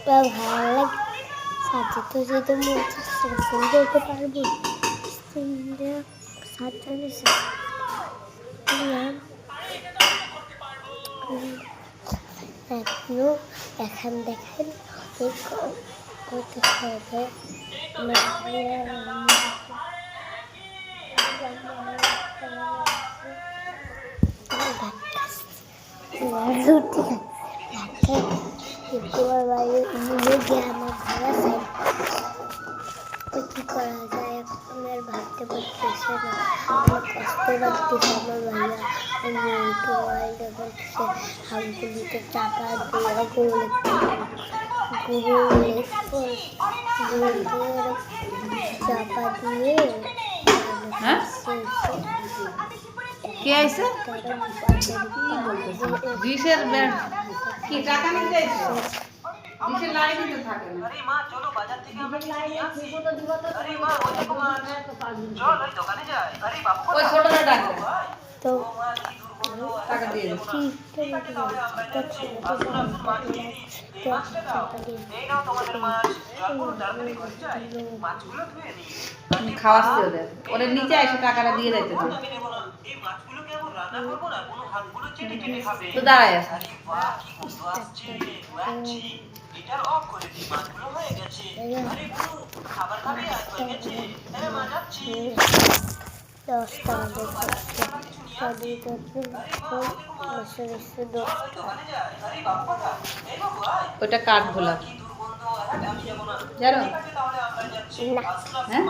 ভালো লাগে সাথে তো যেতে মন চাচ্ছে ফোন করতে পারবো সাথে এখনো এখন দেখেন করতে হবে কি করা যায় এখন আর ভাবতে পারতেছে না অনেক কষ্ট লাগতেছে আমার ভাইয়া বলতেছে হামগুলিতে চাপা দিয়ে চাপা দিয়ে কে আইছে ডিশের ব্যান্ড কি টাকা নিতে আইছে ডিশের লাইন দিতে থাকে না আরে মা চলো বাজার থেকে আমরা লাইন আসি আরে মা ওই দেখো মা চল ওই দোকানে যাই আরে বাবু ওই ছোটটা ডাক তো টাকা দিয়ে দে এই নাও তোমাদের মাছ জলপুর তাড়াতাড়ি করে যাই মাছগুলো ধুয়ে নি খাওয়াচ্ছি ওদের নিচে এসে টাকাটা দিয়ে দিতে তো এই মাছগুলো কেমন রান্না করব না কোনো হাতগুলো চেটে চেটে খাবে তো দাঁড়ায় আছে আরে বাহ কি গন্ধ আসছে ওয়াচ্ছি এটার অফ করে দি মাছগুলো হয়ে গেছে আরে পুরো খাবার খাবে আর হয়ে গেছে আরে মা যাচ্ছি 10 টাকা ওটা কাঠ ভোলা জানো হ্যাঁ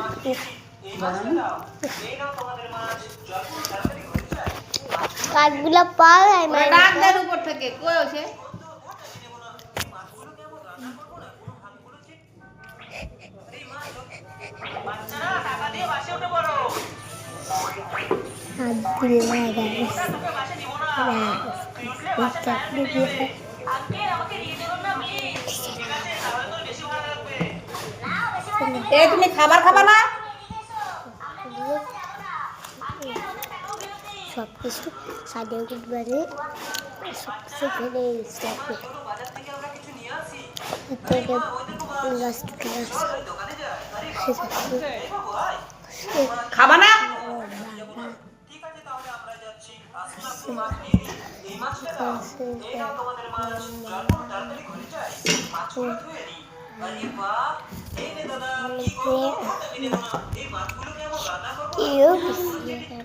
কাঠগুলা পাওয়া যায় না ডাক দেন উপর থেকে কই আছে বাচ্চারা টাকা দিয়ে বাসে উঠে পড়ো তুমি খাবার খাবা না সবকিছু সাদে মানে সবকিছু ফেলে খাবা না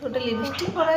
ওটা লিপস্টিক পরে